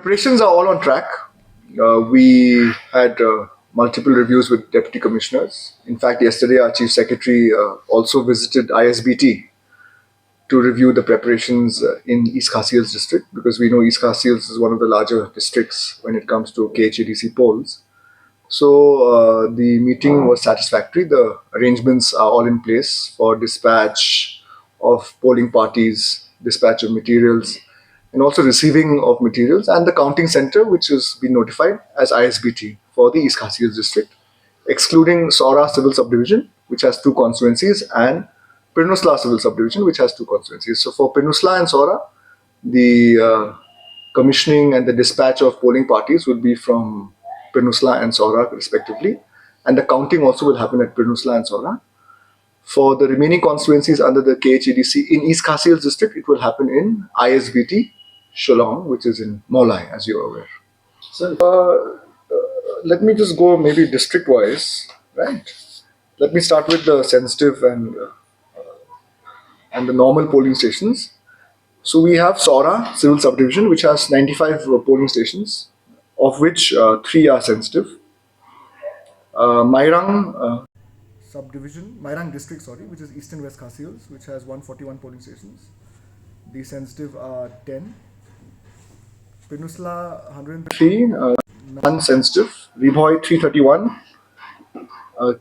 Preparations are all on track. We had multiple reviews with deputy commissioners. In fact, yesterday our chief secretary also visited ISBT to review the preparations in East Khasiels district, because we know East Khasiels is one of the larger districts when it comes to KHADC polls. So the meeting was satisfactory. The arrangements are all in place for dispatch of polling parties, dispatch of materials, and also receiving of materials, and the counting center, which has been notified as ISBT for the East Khasiels district, excluding Sora civil subdivision, which has two constituencies, and Pirnusla civil subdivision, which has two constituencies. So for Pirnusla and Sora, the commissioning and the dispatch of polling parties will be from Pirnusla and Sora respectively, and the counting also will happen at Pirnusla and Sora. For the remaining constituencies under the KHADC in East Khasiels district, it will happen in ISBT Shillong, which is in Maulai, as you are aware. So let me just go maybe district wise, right? Let me start with the sensitive and the normal polling stations. So we have Sora civil subdivision, which has 95 polling stations, of which 3 are sensitive. Mairang subdivision, Mairang district, sorry, which is East and West Khasiels, which has 141 polling stations. The sensitive are 10. Pinusla 103, non-sensitive. Ribhoi 331.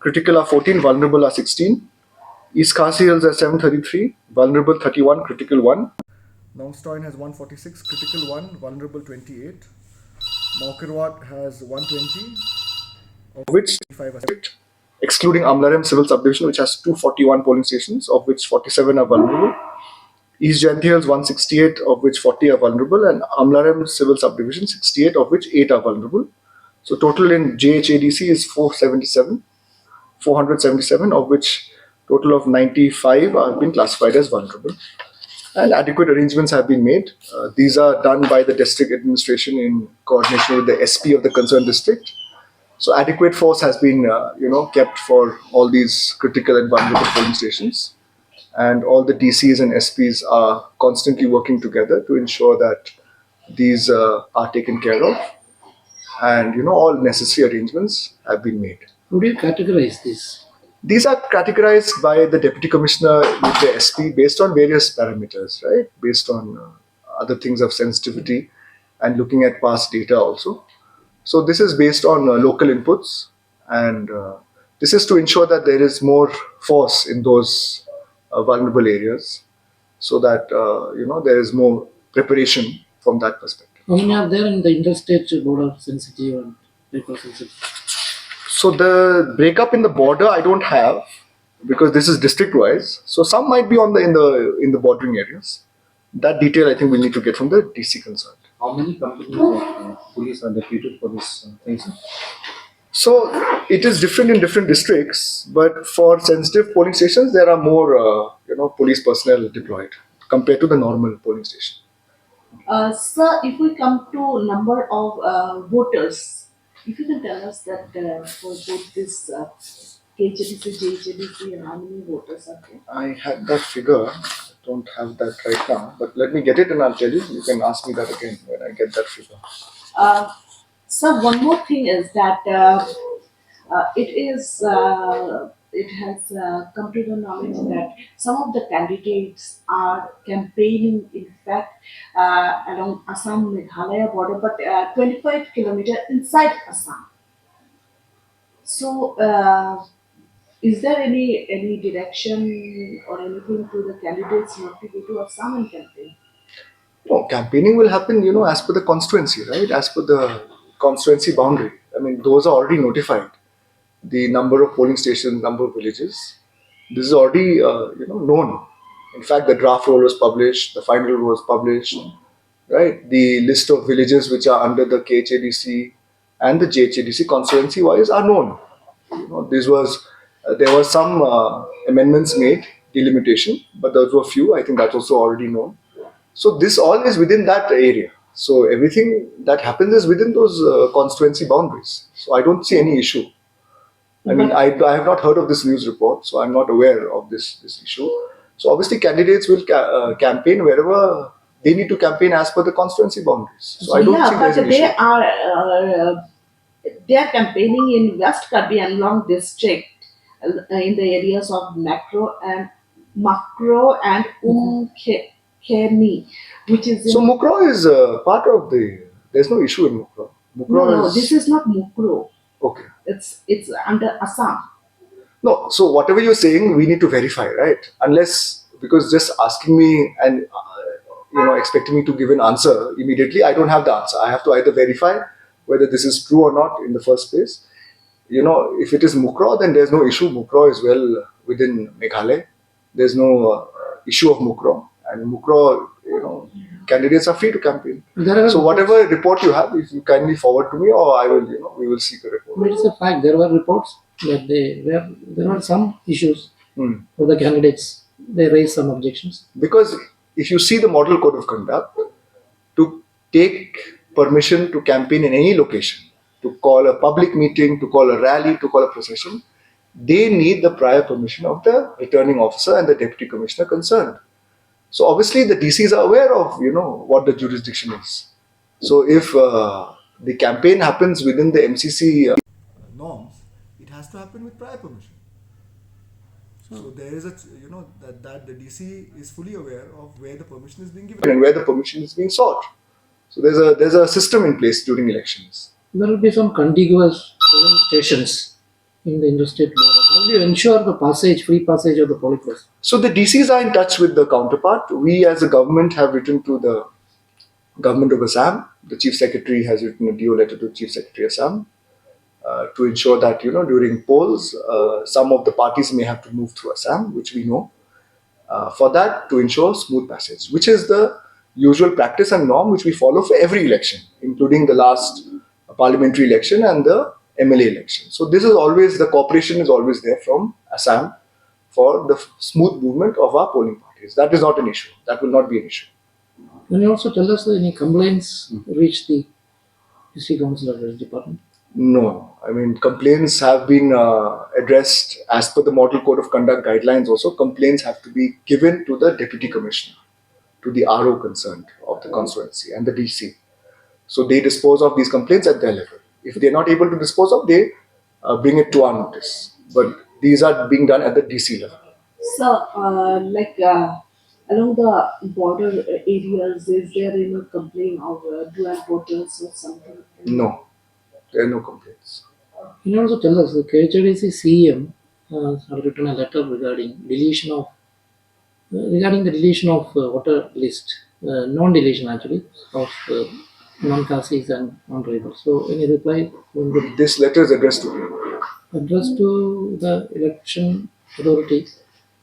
Critical are 14, vulnerable are 16. East Khasiels are 733, vulnerable 31, critical 1. Nongstoin has 146, critical 1, vulnerable 28. Maukirwat has 120, of which 35 are strict, excluding Amlarem civil subdivision, which has 241 polling stations, of which 47 are vulnerable. East Jayanti Hills 168, of which 40 are vulnerable, and Amlarem civil subdivision 68, of which 8 are vulnerable. So total in JHADC is 477, of which total of 95 are being classified as vulnerable. And adequate arrangements have been made. These are done by the district administration in coordination with the SP of the concerned district. So adequate force has been, kept for all these critical and vulnerable polling stations, and all the DCs and SPs are constantly working together to ensure that these are taken care of, and all necessary arrangements have been made. How do you categorize this? These are categorized by the deputy commissioner with the SP based on various parameters, right? Based on other things of sensitivity and looking at past data also. So this is based on local inputs, and this is to ensure that there is more force in those vulnerable areas, so that there is more preparation from that perspective. How many are there in the interstate border sensitive and hyper sensitive? So the breakup in the border I don't have, because this is district wise. So some might be on the in the bordering areas. That detail I think we need to get from the DC concerned. How many companies of police are deputed for this thing, sir? So it is different in different districts, but for sensitive polling stations there are more police personnel deployed compared to the normal polling station. Sir, if we come to number of voters, if you can tell us that for both this KHDC, JHDC, and how many voters are there? I had that figure. I don't have that right now, but let me get it and I'll tell you. You can ask me that again when I get that figure. Sir, one more thing is that it has come to the knowledge that some of the candidates are campaigning, in fact, along Assam Meghalaya border, but 25 kilometers inside Assam. So, is there any direction or anything to the candidates not to go to Assam and campaign? No, campaigning will happen, as per the constituency, right? As per the constituency boundary. I mean, those are already notified. The number of polling stations, number of villages. This is already, known. In fact, the draft roll was published, the final roll was published, right? The list of villages which are under the KHADC and the JHADC constituency wise are known. This was there were some amendments made, delimitation, but those were few. I think that's also already known. So this all is within that area. So everything that happens is within those constituency boundaries. So I don't see any issue. I mean, I have not heard of this news report, so I'm not aware of this issue. So obviously, candidates will campaign wherever they need to campaign as per the constituency boundaries. So I don't Yeah, see but there's an issue. they are campaigning in West Karbi Anglong district in the areas of Macro and Khemi, which is So in Mukro is part of the. There's no issue in Mukro. Mukro this is is not Mukro. okay. It's under Assam. No, so whatever you're saying, we need to verify, right? Unless because just asking me and expecting me to give an answer immediately, I don't have the answer. I have to either verify whether this is true or not in the first place. If it is Mukro, then there's no issue. Mukro is well within Meghalaya. There's no issue of Mukro, and Mukro, candidates are free to campaign. There are So whatever report you have, if you kindly forward to me, or I will, we will seek a report. It is a fact. There were reports that there were some issues Hmm. for the candidates. They raised some objections. Because if you see the model code of conduct, to take permission to campaign in any location, to call a public meeting, to call a rally, to call a procession, they need the prior permission of the returning officer and the deputy commissioner concerned. So obviously the DCs are aware of what the jurisdiction is. So if the campaign happens within the MCC norms, it has to happen with prior permission. So there is that the DC is fully aware of where the permission is being given and where the permission is being sought. So there's a system in place during elections. There will be some contiguous polling stations in the interstate border. How do you ensure the free passage of the polycos? So the DCs are in touch with the counterpart. We as a government have written to the government of Assam. The chief secretary has written a DO letter to Chief Secretary Assam to ensure that during polls some of the parties may have to move through Assam, which we know. For that, to ensure smooth passage, which is the usual practice and norm which we follow for every election, including the last parliamentary election and the MLA election. So this is always, the cooperation is always there from Assam for the smooth movement of our polling parties. That is not an issue. That will not be an issue. Can you also tell us any complaints reached the district council or the department? No, I mean, complaints have been addressed as per the model code of conduct guidelines. Also, complaints have to be given to the deputy commissioner, to the RO concerned of the constituency and the DC. So they dispose of these complaints at their level. If they're not able to dispose of, they bring it to our notice. But these are being done at the DC level. So, along the border areas, is there any complaint of dual voters or something? No, there are no complaints. Can you also tell us the KHDC CEM have written a letter regarding the deletion of voter list, non-deletion actually of non-castes and non-tribal. So any reply from the This letter is addressed to me. address to the election authority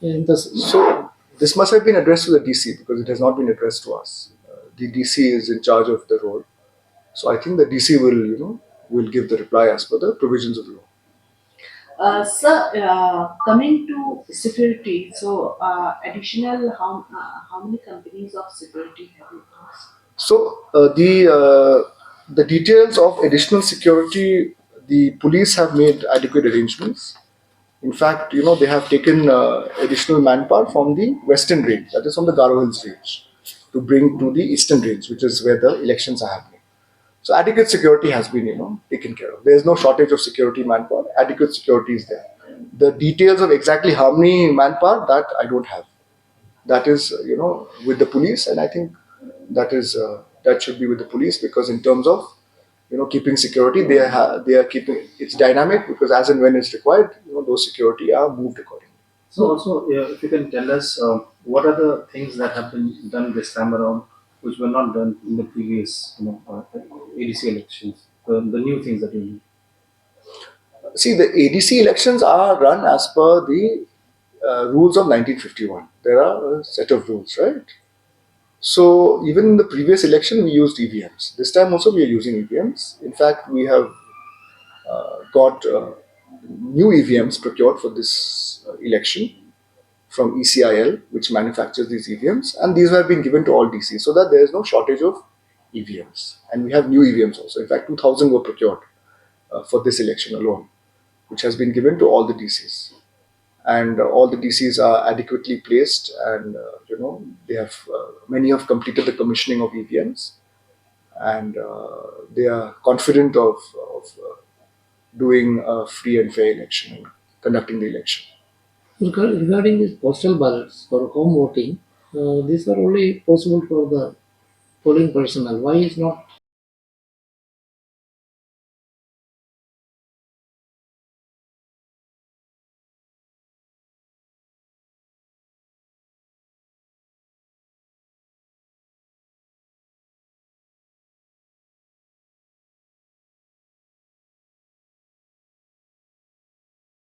in the So this must have been addressed to the DC because it has not been addressed to us. The DC is in charge of the role. So I think the DC will give the reply as per the provisions of the law. Sir, coming to security, so additional how many companies of security have you asked? So the details of additional security, the police have made adequate arrangements. In fact, they have taken additional manpower from the western range, that is from the Garo Hills range, to bring to the eastern range, which is where the elections are happening. So adequate security has been taken care of. There is no shortage of security manpower. Adequate security is there. The details of exactly how many manpower, that I don't have. That is with the police, and I think that should be with the police, because in terms of keeping security, they are keeping it's dynamic, because as and when it's required, those security are moved accordingly. So also, yeah, if you can tell us what are the things that have been done this time around, which were not done in the previous, ADC elections, the new things that you do. See, the ADC elections are run as per the rules of 1951. There are a set of rules, right? So even in the previous election, we used EVMs. This time also we are using EVMs. In fact, we have got new EVMs procured for this election from ECIL, which manufactures these EVMs, and these have been given to all DCs so that there is no shortage of EVMs. And we have new EVMs also. In fact, 2,000 were procured for this election alone, which has been given to all the DCs. and all the DCs are adequately placed, and they have many have completed the commissioning of EVMs, and they are confident of doing a free and fair election and conducting the election. Regarding these postal ballots for home voting, these are only possible for the polling personnel. Why is not